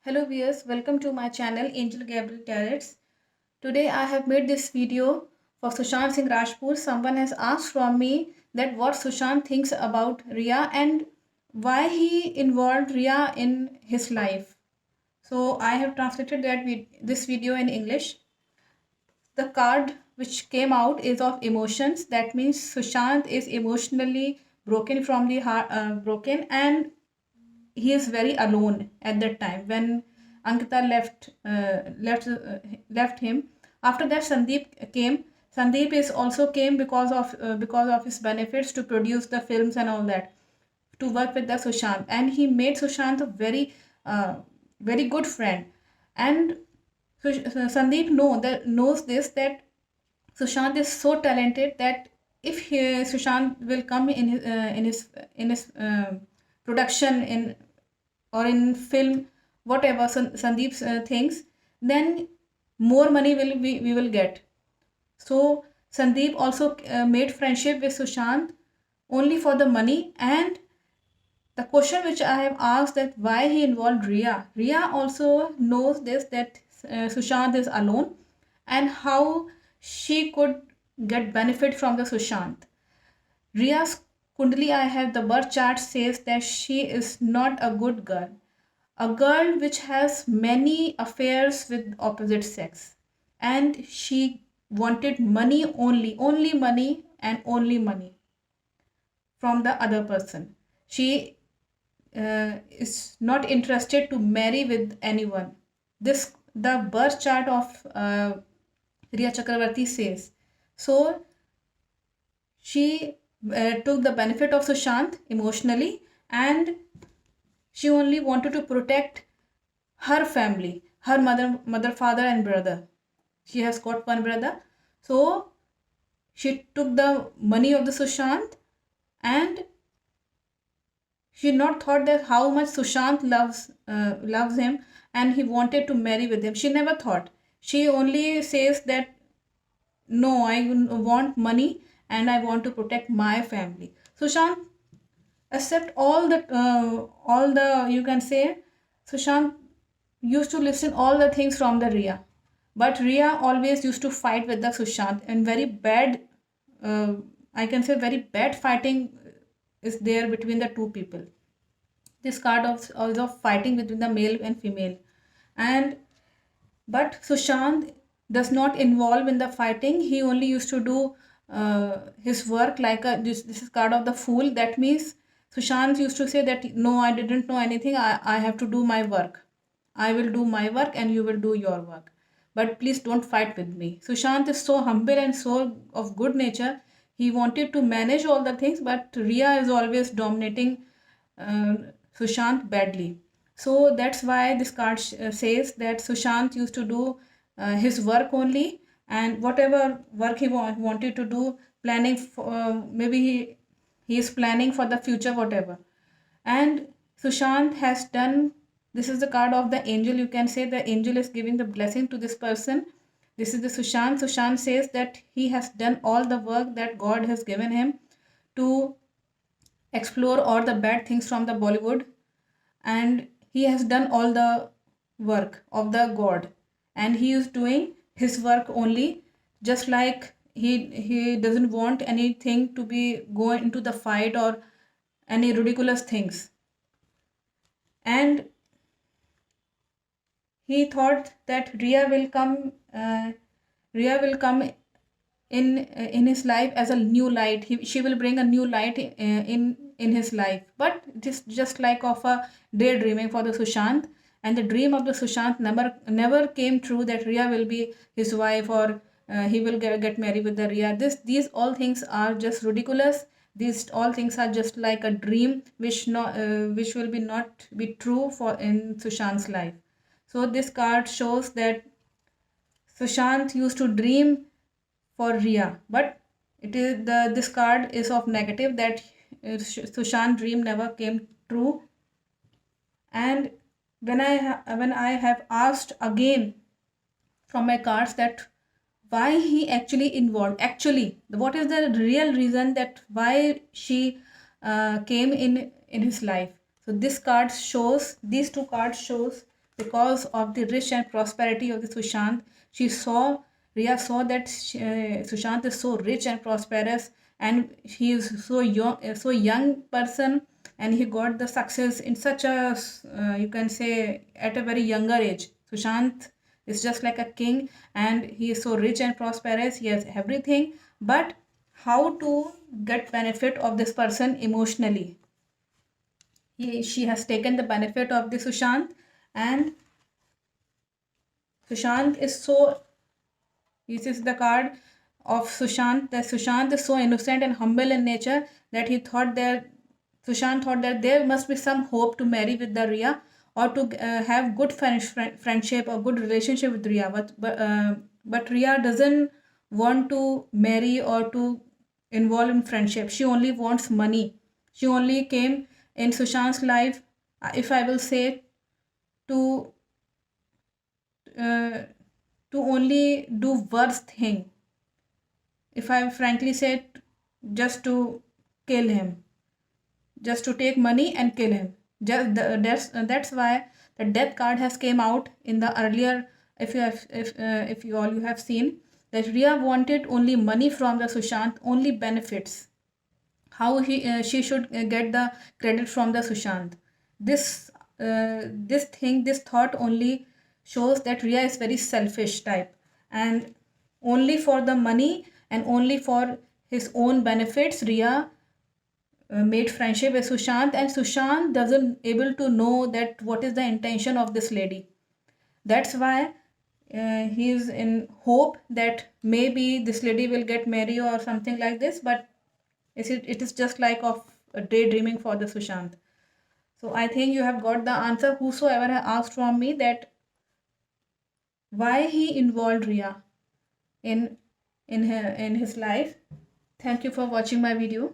Hello viewers, welcome to my channel Angel Gabriel Tarots. Today I have made this video for Sushant Singh Rajput. Someone has asked from me that what Sushant thinks about Riya and why he involved Riya in his life. So I have translated this video in English. The card which came out is of emotions. That means Sushant is emotionally broken from the heart, and he is very alone at that time when Ankita left him. After that, Sandeep came. Sandeep is also came because of his benefits to produce the films and all that, to work with the Sushant, and he made Sushant a very good friend. And Sandeep knows this, that Sushant is so talented that if Sushant will come in his production in or in film, whatever Sandeep thinks, then more money we will get. So Sandeep also made friendship with Sushant only for the money. And the question which I have asked, that why he involved Riya. Riya also knows this, that Sushant is alone, and how she could get benefit from the Sushant. Riya's Kundali, I have the birth chart, says that she is not a good girl. A girl which has many affairs with opposite sex. And she wanted money only money and only money from the other person. She is not interested to marry with anyone. This the birth chart of Riya Chakravarti says. So she took the benefit of Sushant emotionally, and she only wanted to protect her family, her mother, father, and brother. She has got one brother. So she took the money of the Sushant, and she not thought that how much Sushant loves him, and he wanted to marry with him. She never thought. She only says that no, I want money and I want to protect my family. Sushant accept all the, you can say, Sushant used to listen all the things from the Riya, but Riya always used to fight with the Sushant, and very bad, uh, I can say very bad fighting is there between the two people. This card of fighting between the male and female. And but Sushant does not involve in the fighting. He only used to do his work like this is card of the fool. That means Sushant used to say that no, I didn't know anything. I have to do my work. I will do my work and you will do your work. But please don't fight with me. Sushant is so humble and so of good nature. He wanted to manage all the things, but Riya is always dominating uh, Sushant badly. So that's why this card says that Sushant used to do his work only, and whatever work he wanted to do, planning for, maybe he is planning for the future, whatever. And Sushant has done. This is the card of the angel. You can say the angel is giving the blessing to this person. This is the Sushant. Sushant says that he has done all the work that God has given him to explore all the bad things from the Bollywood, and he has done all the work of the god, and he is doing his work only, just like he doesn't want anything to be going into the fight or any ridiculous things. And he thought that Riya will come in his life as a new light. She will bring a new light in his life. But it is just like of a daydreaming for the Sushant, and the dream of the Sushant never came true, that Riya will be his wife, or he will get married with the Riya. These all things are just ridiculous. These all things are just like a dream which will be not be true for in Sushant's life. So this card shows that Sushant used to dream for Riya, but it is this card is of negative, that Sushant dream never came true. And when I have asked again from my cards that why he actually involved, actually what is the real reason that why she came in his life. So this card shows, these two cards shows because of the rich and prosperity of the Sushant. Riya saw that Sushant is so rich and prosperous, and he is so young person, and he got the success in such a you can say at a very younger age. Sushant is just like a king, and he is so rich and prosperous. He has everything, but how to get benefit of this person emotionally? She has taken the benefit of the Sushant, and Sushant is so, this is the card of Sushant, that Sushant is so innocent and humble in nature that Sushant thought that there must be some hope to marry with the Riya, or to have good friendship or good relationship with Riya. But Riya doesn't want to marry or to involve in friendship. She only wants money. She only came in Sushant's life, if I will say, to uh, to only do worse thing. If I frankly said, just to kill him, just to take money and kill him. That's why the death card has came out in the earlier. If you all you have seen that Riya wanted only money from the Sushant, only benefits. How she should get the credit from the Sushant. This thought only shows that Riya is very selfish type, and only for the money and only for his own benefits, Riya made friendship with Sushant, and Sushant doesn't able to know that what is the intention of this lady. That's why he is in hope that maybe this lady will get married or something like this, but it is just like of a daydreaming for the Sushant. So I think you have got the answer. Whosoever has asked from me that why he involved Riya in in his life. Thank you for watching my video.